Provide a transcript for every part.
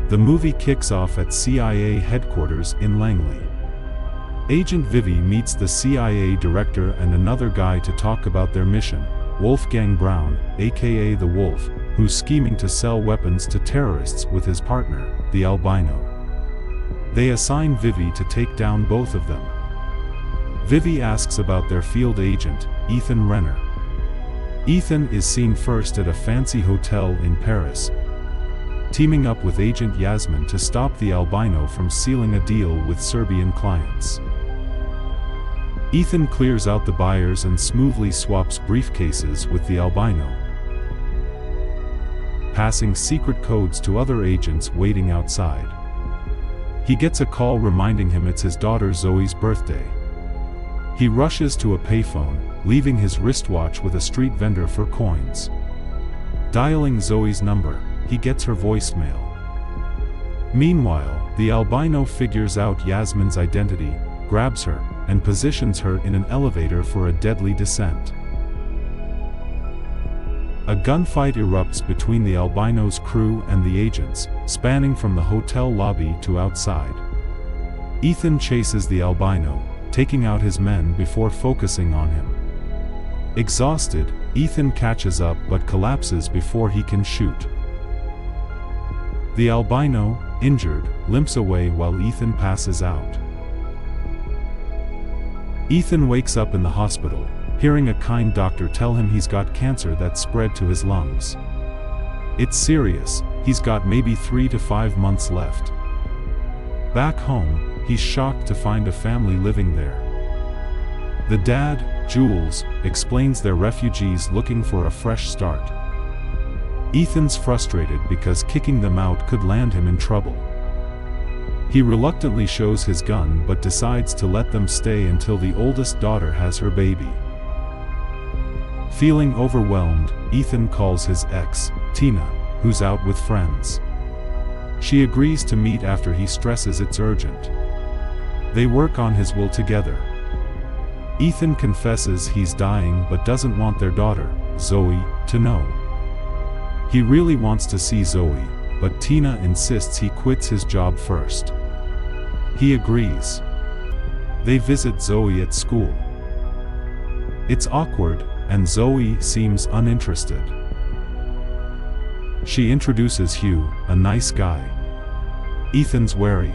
The movie kicks off at CIA headquarters in Langley. Agent Vivi meets the CIA director and another guy to talk about their mission, Wolfgang Brown, aka the Wolf, who's scheming to sell weapons to terrorists with his partner, the albino. They assign Vivi to take down both of them. Vivi asks about their field agent, Ethan Renner. Ethan is seen first at a fancy hotel in Paris, teaming up with Agent Yasmin to stop the albino from sealing a deal with Serbian clients. Ethan clears out the buyers and smoothly swaps briefcases with the albino, passing secret codes to other agents waiting outside. He gets a call reminding him it's his daughter Zoe's birthday. He rushes to a payphone, leaving his wristwatch with a street vendor for coins. Dialing Zoe's number, he gets her voicemail. Meanwhile, the albino figures out Yasmin's identity, grabs her, and positions her in an elevator for a deadly descent. A gunfight erupts between the albino's crew and the agents, spanning from the hotel lobby to outside. Ethan chases the albino, taking out his men before focusing on him. Exhausted, Ethan catches up but collapses before he can shoot. The albino, injured, limps away while Ethan passes out. Ethan wakes up in the hospital, hearing a kind doctor tell him he's got cancer that spread to his lungs. It's serious, he's got maybe 3 to 5 months left. Back home, he's shocked to find a family living there. The dad, Jules, explains they're refugees looking for a fresh start. Ethan's frustrated because kicking them out could land him in trouble. He reluctantly shows his gun but decides to let them stay until the oldest daughter has her baby. Feeling overwhelmed, Ethan calls his ex, Tina, who's out with friends. She agrees to meet after he stresses it's urgent. They work on his will together. Ethan confesses he's dying but doesn't want their daughter, Zoe, to know. He really wants to see Zoe, but Tina insists he quits his job first. He agrees. They visit Zoe at school. It's awkward, and Zoe seems uninterested. She introduces Hugh, a nice guy. Ethan's wary.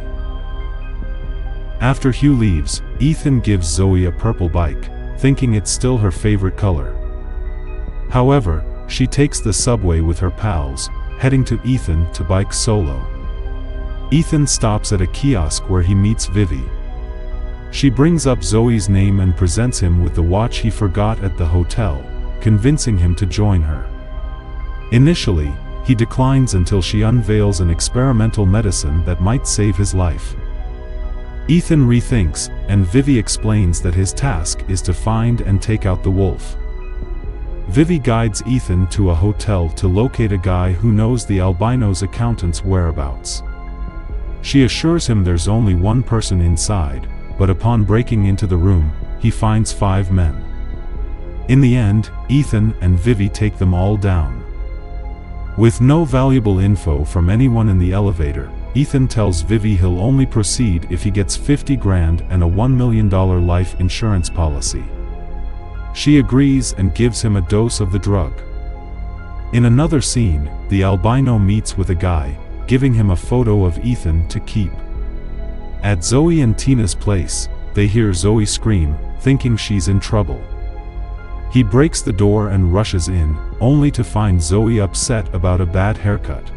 After Hugh leaves, Ethan gives Zoe a purple bike, thinking it's still her favorite color. However, she takes the subway with her pals, heading to Ethan to bike solo. Ethan stops at a kiosk where he meets Vivi. She brings up Zoe's name and presents him with the watch he forgot at the hotel, convincing him to join her. Initially, he declines until she unveils an experimental medicine that might save his life. Ethan rethinks, and Vivi explains that his task is to find and take out the wolf. Vivi guides Ethan to a hotel to locate a guy who knows the albino's accountant's whereabouts. She assures him there's only one person inside, but upon breaking into the room, he finds 5 men. In the end, Ethan and Vivi take them all down. With no valuable info from anyone in the elevator, Ethan tells Vivi he'll only proceed if he gets 50 grand and a $1 million life insurance policy. She agrees and gives him a dose of the drug. In another scene, the albino meets with a guy, giving him a photo of Ethan to keep. At Zoe and Tina's place, they hear Zoe scream, thinking she's in trouble. He breaks the door and rushes in, only to find Zoe upset about a bad haircut.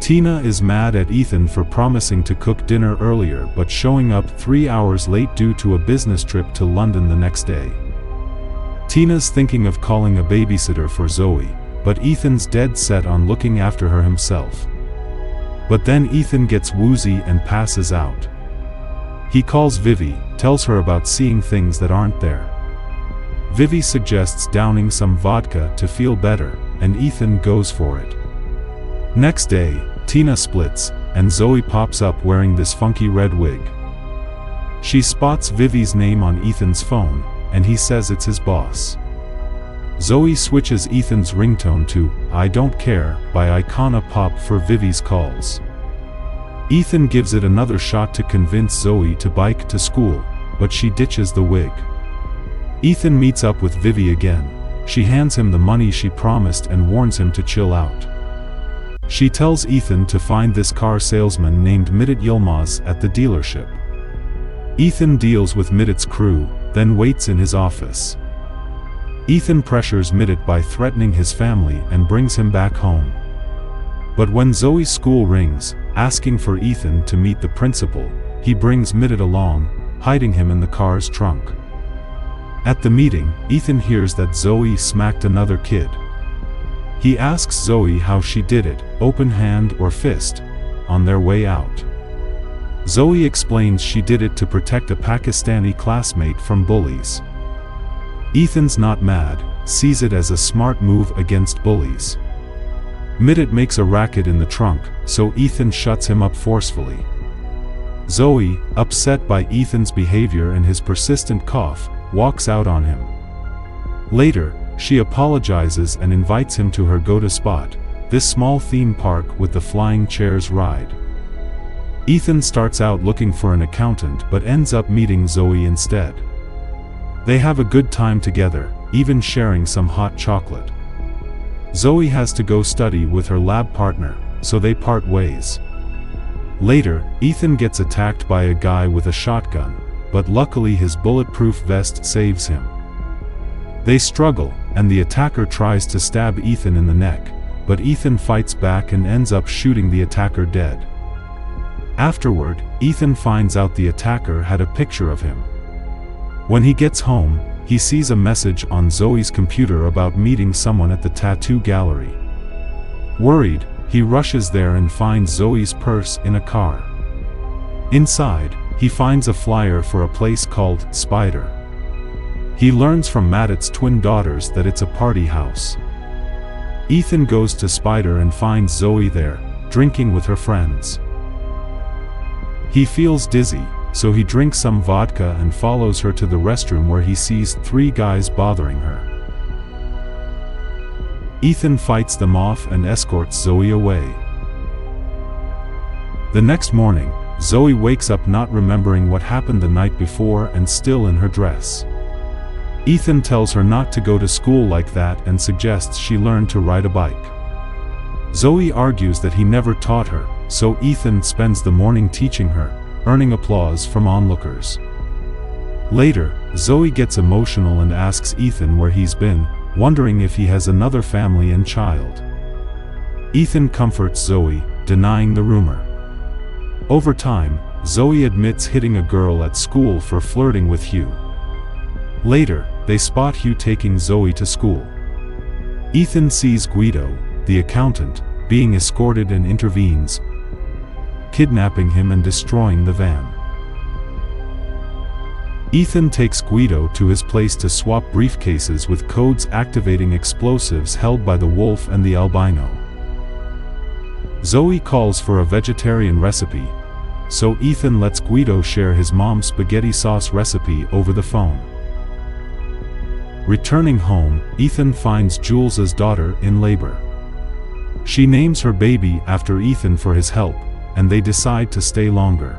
Tina is mad at Ethan for promising to cook dinner earlier but showing up 3 hours late due to a business trip to London the next day. Tina's thinking of calling a babysitter for Zoe, but Ethan's dead set on looking after her himself. But then Ethan gets woozy and passes out. He calls Vivi, tells her about seeing things that aren't there. Vivi suggests downing some vodka to feel better, and Ethan goes for it. Next day, Tina splits, and Zoe pops up wearing this funky red wig. She spots Vivi's name on Ethan's phone, and he says it's his boss. Zoe switches Ethan's ringtone to "I Don't Care" by Icona Pop for Vivi's calls. Ethan gives it another shot to convince Zoe to bike to school, but she ditches the wig. Ethan meets up with Vivi again. She hands him the money she promised and warns him to chill out. She tells Ethan to find this car salesman named Midit Yilmaz at the dealership. Ethan deals with Midit's crew, then waits in his office. Ethan pressures Midit by threatening his family and brings him back home. But when Zoe's school rings, asking for Ethan to meet the principal, he brings Midit along, hiding him in the car's trunk. At the meeting, Ethan hears that Zoe smacked another kid. He asks Zoe how she did it, open hand or fist, on their way out. Zoe explains she did it to protect a Pakistani classmate from bullies. Ethan's not mad, sees it as a smart move against bullies. Midit makes a racket in the trunk, so Ethan shuts him up forcefully. Zoe, upset by Ethan's behavior and his persistent cough, walks out on him. Later, she apologizes and invites him to her go-to spot, this small theme park with the flying chairs ride. Ethan starts out looking for an accountant but ends up meeting Zoe instead. They have a good time together, even sharing some hot chocolate. Zoe has to go study with her lab partner, so they part ways. Later, Ethan gets attacked by a guy with a shotgun, but luckily his bulletproof vest saves him. They struggle, and the attacker tries to stab Ethan in the neck, but Ethan fights back and ends up shooting the attacker dead. Afterward, Ethan finds out the attacker had a picture of him. When he gets home, he sees a message on Zoe's computer about meeting someone at the tattoo gallery. Worried, he rushes there and finds Zoe's purse in a car. Inside, he finds a flyer for a place called Spider. He learns from Madit's twin daughters that it's a party house. Ethan goes to Spider and finds Zoe there, drinking with her friends. He feels dizzy, so he drinks some vodka and follows her to the restroom where he sees 3 guys bothering her. Ethan fights them off and escorts Zoe away. The next morning, Zoe wakes up not remembering what happened the night before and still in her dress. Ethan tells her not to go to school like that and suggests she learn to ride a bike. Zoe argues that he never taught her, so Ethan spends the morning teaching her, earning applause from onlookers. Later, Zoe gets emotional and asks Ethan where he's been, wondering if he has another family and child. Ethan comforts Zoe, denying the rumor. Over time, Zoe admits hitting a girl at school for flirting with Hugh. Later, they spot Hugh taking Zoe to school. Ethan sees Guido, the accountant, being escorted and intervenes, kidnapping him and destroying the van. Ethan takes Guido to his place to swap briefcases with codes activating explosives held by the wolf and the albino. Zoe calls for a vegetarian recipe, so Ethan lets Guido share his mom's spaghetti sauce recipe over the phone. Returning home, Ethan finds Jules's daughter in labor. She names her baby after Ethan for his help, and they decide to stay longer.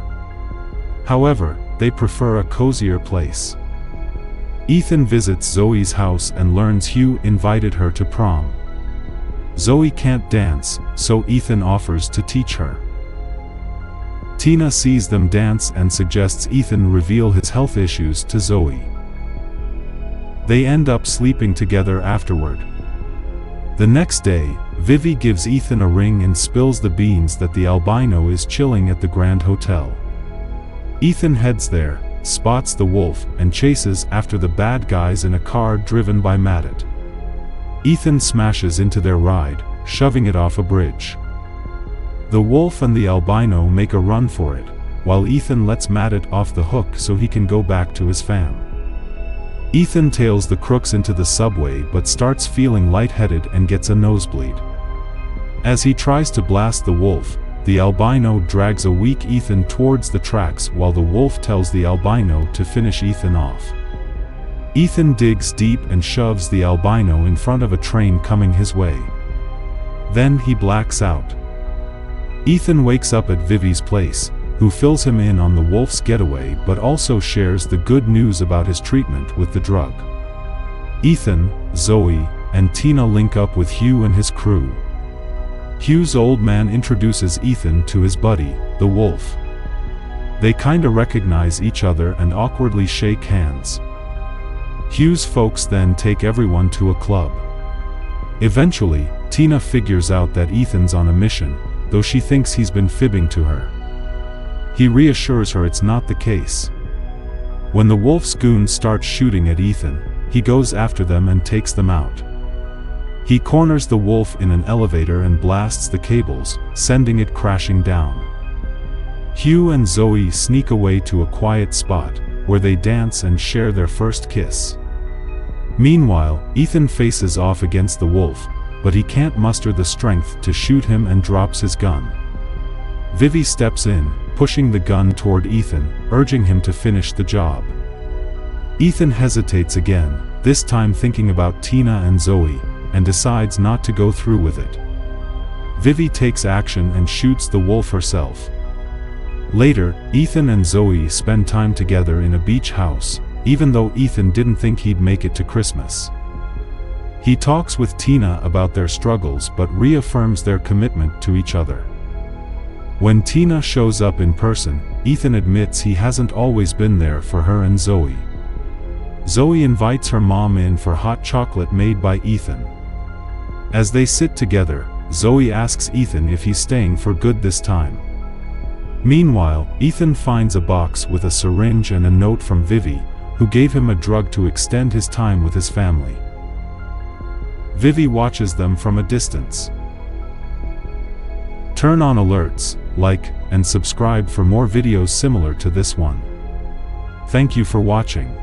However, they prefer a cozier place. Ethan visits Zoe's house and learns Hugh invited her to prom. Zoe can't dance, so Ethan offers to teach her. Tina sees them dance and suggests Ethan reveal his health issues to Zoe. They end up sleeping together afterward. The next day, Vivi gives Ethan a ring and spills the beans that the albino is chilling at the Grand Hotel. Ethan heads there, spots the wolf, and chases after the bad guys in a car driven by Madit. Ethan smashes into their ride, shoving it off a bridge. The wolf and the albino make a run for it, while Ethan lets Madit off the hook so he can go back to his fam. Ethan tails the crooks into the subway but starts feeling lightheaded and gets a nosebleed. As he tries to blast the wolf, the albino drags a weak Ethan towards the tracks while the wolf tells the albino to finish Ethan off. Ethan digs deep and shoves the albino in front of a train coming his way. Then he blacks out. Ethan wakes up at Vivi's place, who fills him in on the wolf's getaway but also shares the good news about his treatment with the drug. Ethan, Zoe, and Tina link up with Hugh and his crew. Hugh's old man introduces Ethan to his buddy, the wolf. They kinda recognize each other and awkwardly shake hands. Hugh's folks then take everyone to a club. Eventually, Tina figures out that Ethan's on a mission, though she thinks he's been fibbing to her. He reassures her it's not the case. When the wolf's goons start shooting at Ethan, he goes after them and takes them out. He corners the wolf in an elevator and blasts the cables, sending it crashing down. Hugh and Zoe sneak away to a quiet spot, where they dance and share their first kiss. Meanwhile, Ethan faces off against the wolf, but he can't muster the strength to shoot him and drops his gun. Vivi steps in, pushing the gun toward Ethan, urging him to finish the job. Ethan hesitates again, this time thinking about Tina and Zoe, and decides not to go through with it. Vivi takes action and shoots the wolf herself. Later, Ethan and Zoe spend time together in a beach house, even though Ethan didn't think he'd make it to Christmas. He talks with Tina about their struggles but reaffirms their commitment to each other. When Tina shows up in person, Ethan admits he hasn't always been there for her and Zoe. Zoe invites her mom in for hot chocolate made by Ethan. As they sit together, Zoe asks Ethan if he's staying for good this time. Meanwhile, Ethan finds a box with a syringe and a note from Vivi, who gave him a drug to extend his time with his family. Vivi watches them from a distance. Turn on alerts, like, and subscribe for more videos similar to this one. Thank you for watching.